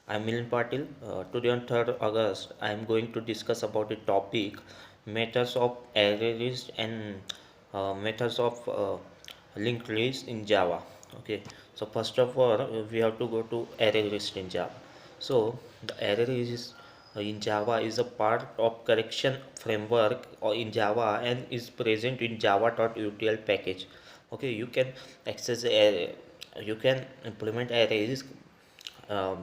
I'm Milind Patil. Today on 3rd August, I am going to discuss about the topic methods of array list and methods of linked list in Java. Okay, so first of all, we have to go to array list in Java. So the array list in Java is a part of correction framework or in Java and is present in java.utl package. Okay, you can access array, you can implement arrays um,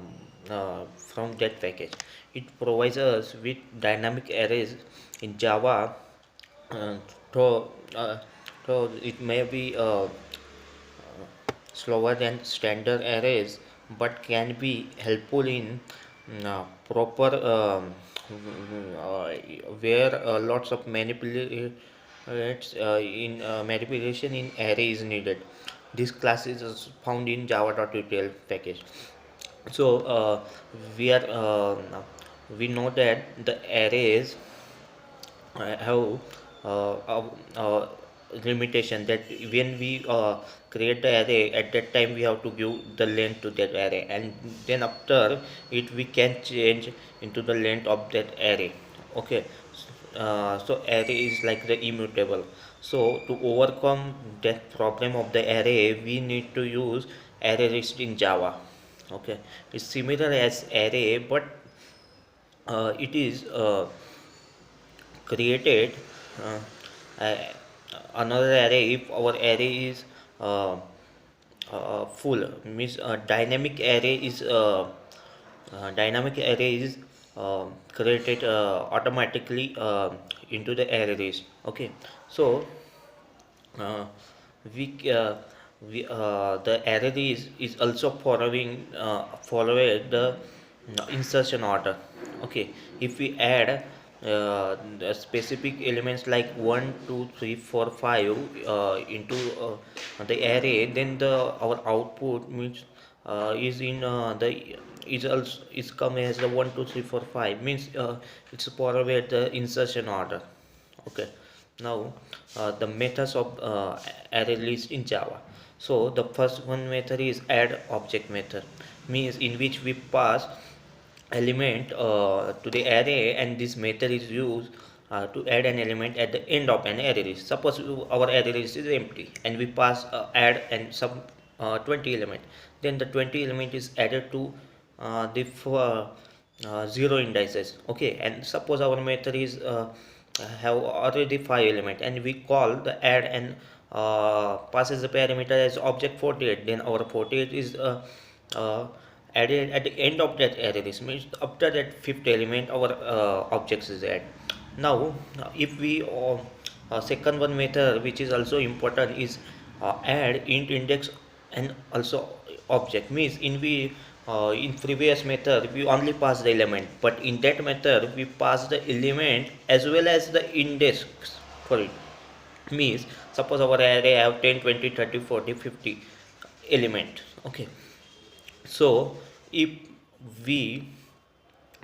from that package. It provides us with dynamic arrays in Java. Uh, so, uh, so it may be slower than standard arrays, but can be helpful in proper where lots of manipulation in array is needed. This class is found in java.utl package. So we are we know that the arrays have limitation that when we create the array, at that time we have to give the length to that array, and then after it we can change into the length of that array. Okay, so array is like the immutable. So to overcome that problem of the array, we need to use array list in Java. Okay, it's similar as array, but it is created uh, uh, another array if our array is uh, full, means dynamic array is created automatically into the array list. Okay, so uh, we the array is also following the insertion order. Okay, if we add the specific elements like 1 2 3 4 5 into the array, then the our output means is in the is also is come as the 1 2 3 4 5, means it's following the insertion order. Okay, now the methods of array list in Java. So the first one method is add object method, means in which we pass element to the array, and this method is used to add an element at the end of an array list. Suppose our array list is empty and we pass add and some 20 element, then the 20 element is added to the zero indices. Okay, and suppose our method is have already 5 element and we call the add and passes the parameter as object 48, then our 48 is uh, added at the end of that array list, means after that fifth element our objects is add. Now if we second one method which is also important is add int index and also object, means in previous method we only pass the element, but in that method we pass the element as well as the index for it. Means suppose our array have 10 20 30 40 50 element. Okay, so if we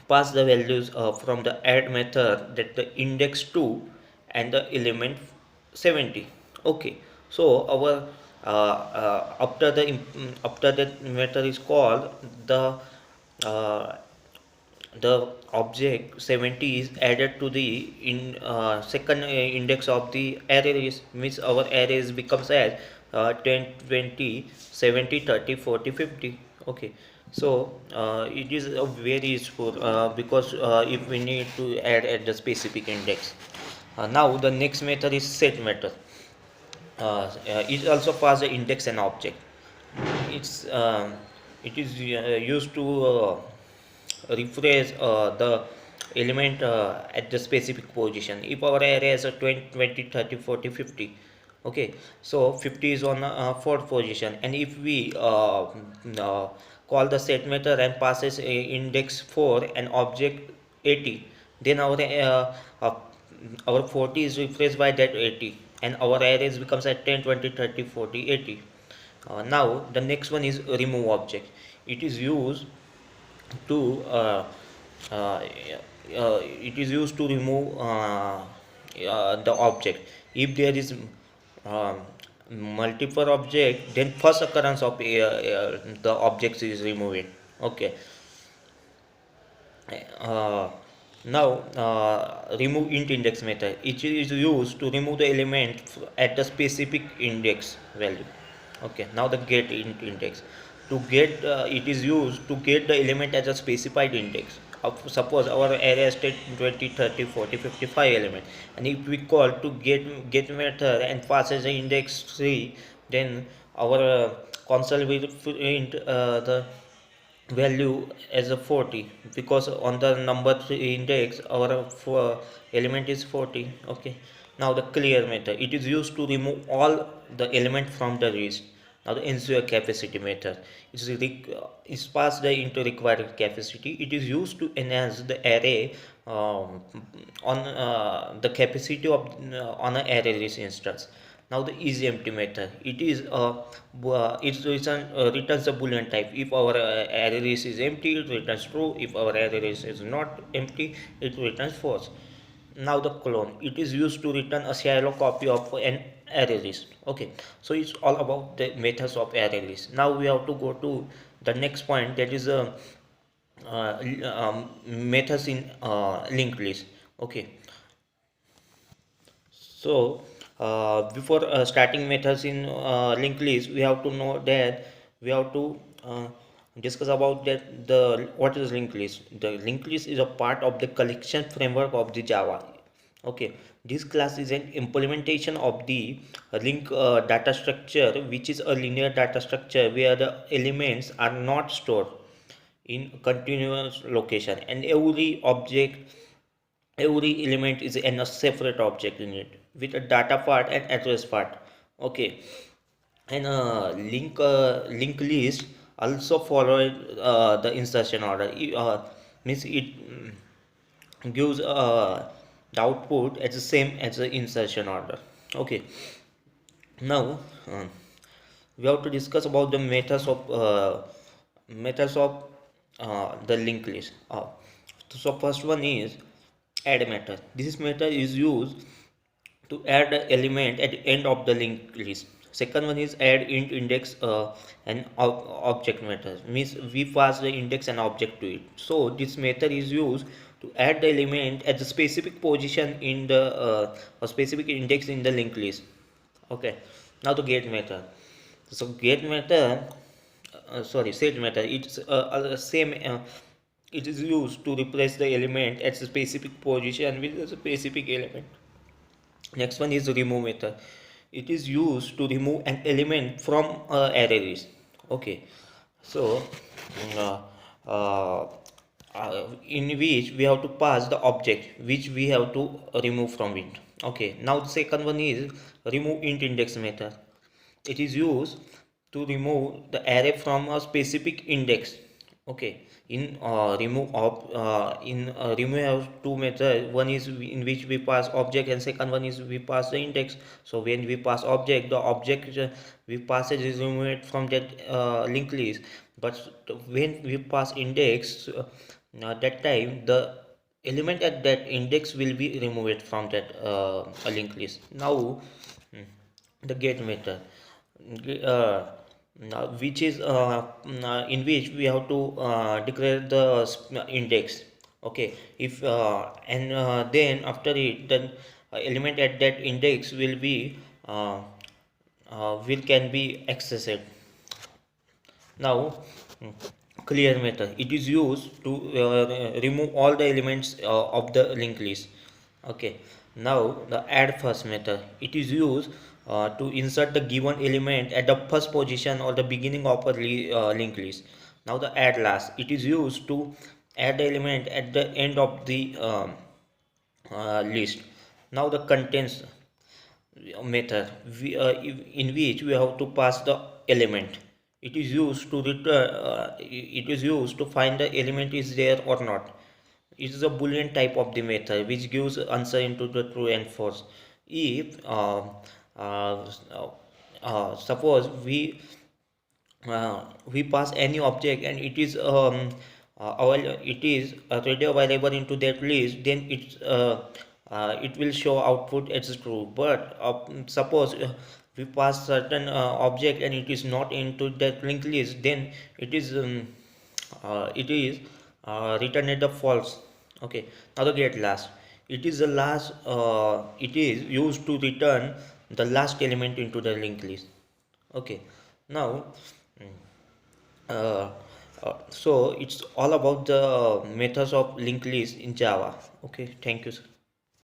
pass the values from the add method, that the index 2 and the element 70. Okay, so our after that method is called, uh, the object 70 is added to the in second index of the array list, means our arrays becomes as 10 20 70 30 40 50. Okay, so it is very useful because if we need to add at the specific index. Now the next method is set method. It also pass the index and object. it's it is used to refresh the element at the specific position. If our array has a 20 20 30 40 50, okay, so 50 is on fourth position, and if we call the set method and passes a index 4 and object 80, then our 40 is refreshed by that 80 and our arrays becomes at 10 20 30 40 80. Now the next one is remove object. It is used to uh, it is used to remove the object. If there is um, multiple object, then first occurrence of the objects is removed. Okay, uh, now remove int index method. It is used to remove the element at the specific index value. Okay, now the get int index. To get it is used to get the element as a specified index. Suppose our array has 20, 30, 40, 55 element, and if we call to get method and pass as an index 3, then our console will print the value as a 40, because on the number index our element is 40. Okay, now the clear method, it is used to remove all the element from the list. Now the ensure capacity method is passed into required capacity. It is used to enhance the array on the capacity of on an array list instance. Now the easy empty method, it is returns a boolean type. If our array list is empty, it returns true. If our array list is not empty, it returns false. Now the clone, it is used to return a shallow copy of an array list. Okay, so it's all about the methods of array list. Now we have to go to the next point, that is methods in linked list. Okay, so before starting methods in linked list, we have to know that we have to discuss about that the what is linked list. The linked list is a part of the collection framework of the Java. Okay, this class is an implementation of the link data structure, which is a linear data structure where the elements are not stored in continuous location, and every element is in a separate object in it with a data part and address part. Okay, and link list also follow the insertion order. Means it gives the output as the same as the insertion order. Okay, now we have to discuss about the methods of the linked list. So first one is add method. This method is used to add an element at the end of the linked list. Second one is add int index and object method. Means we pass the index and object to it. So this method is used to add the element at the specific position in the a specific index in the linked list. Okay, now the get method. So get method, sorry, set method, it's same it is used to replace the element at a specific position with a specific element. Next one is remove method. It is used to remove an element from array list. Okay, so uh, uh, in which we have to pass the object which we have to remove from it. Okay, now the second one is remove int index method. It is used to remove the array from a specific index. Okay, in remove have two methods. One is in which we pass object, and second one is we pass the index. So when we pass object, the object we pass it is removed from that linked list. But when we pass index, that time the element at that index will be removed from that linked list. Now the get method, uh, which is in which we have to declare the index. Okay, if and then after it, the element at that index will be will can be accessed. Now clear method, it is used to remove all the elements of the linked list. Okay, now the add first method, it is used to insert the given element at the first position or the beginning of a linked list. Now the add last, it is used to add the element at the end of the list. Now the contents method, in which we have to pass the element. It is used to return it is used to find the element is there or not. It is a boolean type of the method which gives answer into the true and false. If uh, suppose we pass any object and it is it is already available into that list, then it will show output as true. But suppose we pass certain object and it is not into that linked list, then it is return at the false. Okay, now the get last, it is the last, it is used to return the last element into the linked list. Okay, now uh, so it's all about the methods of linked list in Java. Okay, thank you, sir.